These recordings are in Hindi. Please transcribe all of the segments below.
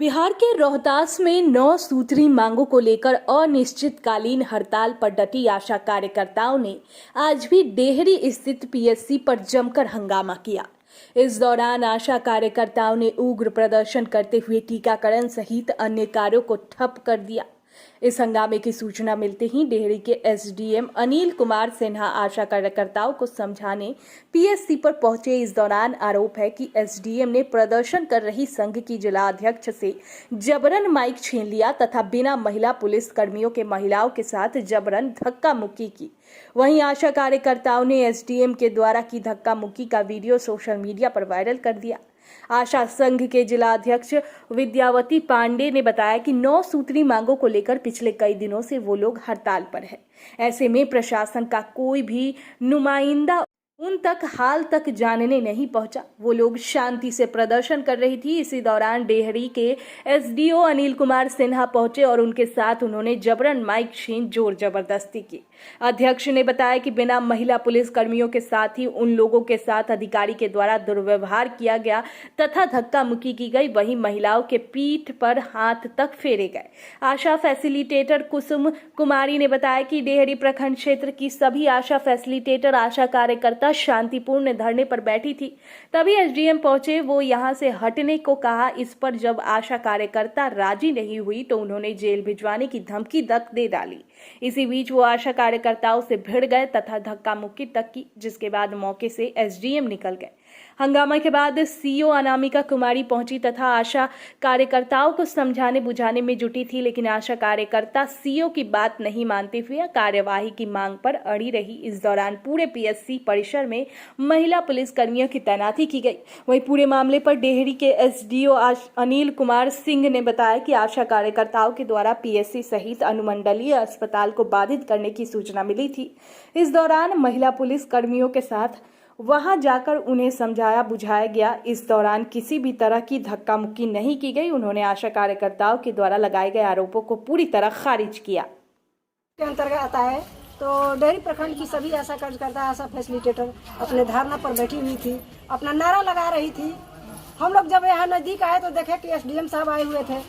बिहार के रोहतास में 9 सूत्री मांगों को लेकर अनिश्चितकालीन हड़ताल पर डटी आशा कार्यकर्ताओं ने आज भी डेहरी स्थित पीएससी पर जमकर हंगामा किया। इस दौरान आशा कार्यकर्ताओं ने उग्र प्रदर्शन करते हुए टीकाकरण सहित अन्य कार्यों को ठप कर दिया। इस हंगामे की सूचना मिलते ही डेहरी के एसडीएम अनिल कुमार सिन्हा आशा कार्यकर्ताओं को समझाने पीएससी पर पहुंचे। इस दौरान आरोप है कि एसडीएम ने प्रदर्शन कर रही संघ की जिला अध्यक्ष से जबरन माइक छीन लिया तथा बिना महिला पुलिस कर्मियों के महिलाओं के साथ जबरन धक्का मुक्की की। वहीं आशा कार्यकर्ताओं ने एसडीएम के द्वारा की धक्का मुक्की का वीडियो सोशल मीडिया पर वायरल कर दिया। आशा संघ के जिला अध्यक्ष विद्यावती पांडे ने बताया कि 9 सूत्री मांगों को लेकर पिछले कई दिनों से वो लोग हड़ताल पर है। ऐसे में प्रशासन का कोई भी नुमाइंदा उन तक हाल तक जानने नहीं पहुंचा। वो लोग शांति से प्रदर्शन कर रही थी। इसी दौरान डेहरी के एसडीओ अनिल कुमार सिन्हा पहुंचे और उनके साथ उन्होंने जबरन माइक छीन जोर जबरदस्ती की। अध्यक्ष ने बताया कि बिना महिला पुलिस कर्मियों के साथ ही उन लोगों के साथ अधिकारी के द्वारा दुर्व्यवहार किया गया तथा धक्का मुक्की की गई। वहीं महिलाओं के पीठ पर हाथ तक फेरे गए। आशा फैसिलिटेटर कुसुम कुमारी ने बताया कि डेहरी प्रखंड क्षेत्र की सभी आशा फैसिलिटेटर आशा कार्यकर्ता शांतिपूर्ण धरने पर बैठी थी। तभी एसडीएम पहुंचे। वो यहां से हटने को कहा। इस पर जब आशा कार्यकर्ता राजी नहीं हुई तो उन्होंने जेल भिजवाने की धमकी तक दे डाली। इसी बीच वो आशा कार्यकर्ताओं से भिड़ गए तथा धक्का मुक्की तक की, जिसके बाद मौके से एसडीएम निकल गए। हंगामा के बाद सीओ अनामिका कुमारी पहुंची तथा आशा कार्यकर्ताओं को समझाने बुझाने में जुटी थी, लेकिन आशा कार्यकर्ता सीओ की बात नहीं मानते हुए कार्यवाही की मांग पर अड़ी रही। इस दौरान पूरे पीएससी परिसर में महिला पुलिस कर्मियों की तैनाती की गई। वहीं पूरे मामले पर डेहरी के एसडीओ अनिल कुमार सिंह ने बताया कि आशा कार्यकर्ताओं के द्वारा पीएससी सहित अनुमंडलीय अस्पताल को बाधित करने की सूचना मिली थी। इस दौरान महिला पुलिस कर्मियों के साथ वहां जाकर उन्हें समझाया बुझाया गया। इस दौरान किसी भी तरह की धक्का मुक्की नहीं की गई। उन्होंने आशा कार्यकर्ताओं के द्वारा लगाए गए आरोपों को पूरी तरह खारिज किया। के अंतर्गत आता है तो डेहरी प्रखंड की सभी आशा कार्यकर्ता आशा फैसिलिटेटर अपने धारणा पर बैठी हुई थी, अपना नारा लगा रही थी। हम लोग जब यहाँ नजदीक आए तो देखे कि एसडीएम साहब आए हुए थे।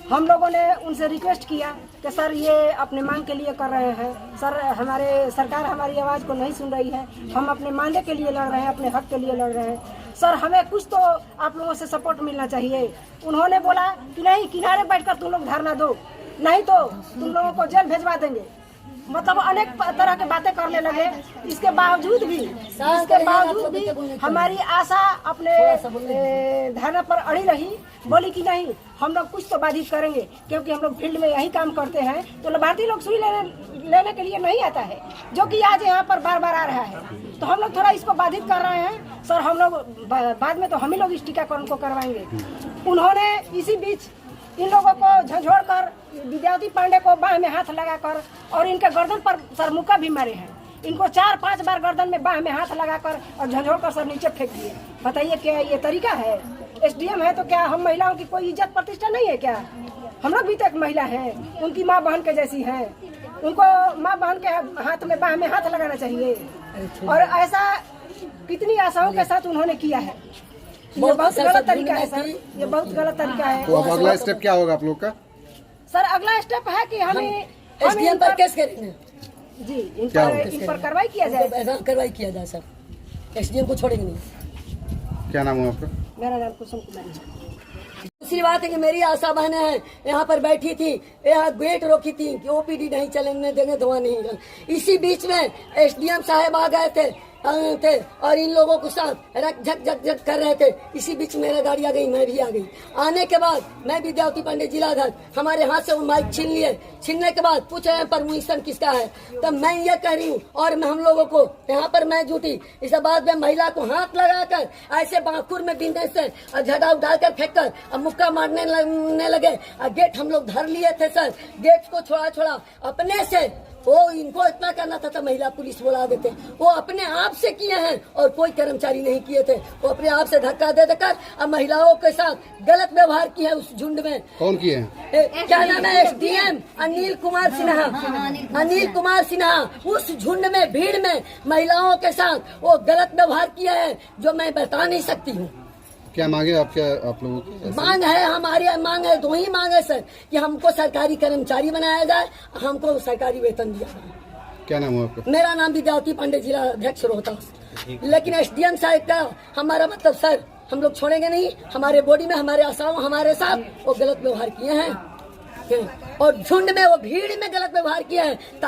हम लोगों ने उनसे रिक्वेस्ट किया कि सर ये अपने मांग के लिए कर रहे हैं, सर हमारे सरकार हमारी आवाज़ को नहीं सुन रही है, हम अपने मांगे के लिए लड़ रहे हैं, अपने हक के लिए लड़ रहे हैं, सर हमें कुछ तो आप लोगों से सपोर्ट मिलना चाहिए। उन्होंने बोला कि नहीं, किनारे बैठकर तुम लोग धरना दो, नहीं तो तुम लोगों को जेल भेजवा देंगे। मतलब अनेक तरह के बातें करने लगे। इसके बावजूद भी हमारी आशा अपने धरना पर अड़ी रही। बोली कि नहीं, हम लोग कुछ तो बाधित करेंगे, क्योंकि हम लोग फील्ड में यही काम करते हैं। तो लाभार्थी लोग सुई लेने के लिए नहीं आता है, जो कि आज यहाँ पर बार बार आ रहा है। तो हम लोग थोड़ा इसको बाधित कर रहे हैं। सर हम लोग बाद में तो हम ही लोग इस टीकाकरण को करवाएंगे। उन्होंने इसी बीच इन लोगों को झंझोड़ कर विद्यावती पांडे को बाह में हाथ लगाकर और इनके गर्दन पर सर मुक्का भी मारे हैं। इनको 4-5 बार गर्दन में बाह में हाथ लगाकर और झंझोड़ कर सर नीचे फेंक दिए। बताइए क्या ये तरीका है? एसडीएम है तो क्या हम महिलाओं की कोई इज्जत प्रतिष्ठा नहीं है क्या? हम लोग भी तो एक महिला हैं, उनकी माँ बहन के जैसी हैं। उनको माँ बहन के हाथ में बाह में हाथ लगाना चाहिए। और ऐसा कितनी आशाओं के साथ उन्होंने किया है। ये बहुत गलत तरीका है सर, ये बहुत गलत तरीका है। तो अब अगला स्टेप क्या होगा आप लोग का? सर अगला स्टेप है कि हमें एसडीएम पर केस करेंगे जी, इन पर कार्रवाई किया जाए। कार्रवाई किया जाए सर, एसडीएम को छोड़ेंगे नहीं। क्या नाम है आपका? मेरा नाम कुसुम कुमारी है। दूसरी बात है कि मेरी आशा बहनें हैं, यहाँ पर बैठी थी, यहाँ गेट रोकी थी कि ओपीडी नहीं चलने देंगे, धुआं नहीं। इसी बीच में एसडीएम साहब आ गए थे और इन लोगों के साथ झक झक झक कर रहे थे। इसी बीच मेरा गाड़ी आ गई, मैं भी आ गई। आने के बाद मैं विद्यावती पांडे जिलाध्यक्ष, हमारे हाथ से वो माइक छीन लिए। छीनने के बाद पूछ रहे हैं परमिशन किसका है, तब मैं ये कह रही हूँ और हम लोगों को यहाँ पर मैं जुटी। इसके बाद में महिला को हाथ लगाकर ऐसे बांकुर में बिंदे से झटा उठाकर फेंक कर अब मुक्का मारने लगे। गेट हम लोग धर लिए थे सर, गेट को छोड़ा अपने से। वो इनको इतना करना था महिला पुलिस बुला देते, वो अपने आप से किए हैं और कोई कर्मचारी नहीं किए थे। वो अपने आप से धक्का दे देकर अब महिलाओं के साथ गलत व्यवहार किया है। उस झुंड में कौन किए हैं? क्या नाम है? एसडीएम अनिल कुमार सिन्हा। अनिल कुमार सिन्हा उस झुंड में, भीड़ में महिलाओं के साथ वो गलत व्यवहार किया है, जो मैं बता नहीं सकती हूँ। क्या मांगे आप लोगों की? मांग है, हमारी मांग है, दो ही मांग है सर, कि हमको सरकारी कर्मचारी बनाया जाए, हमको सरकारी वेतन दिया जाए। क्या नाम है आपका? मेरा नाम विद्यावती पांडे, जिला अध्यक्ष रोहतास। लेकिन एसडीएम साहब का हमारा मतलब सर, हम लोग छोड़ेंगे नहीं। हमारे बॉडी में हमारे आशाओं हमारे साथ वो गलत व्यवहार किए हैं और झुंड में वो भीड़ में गलत व्यवहार किए हैं ताकि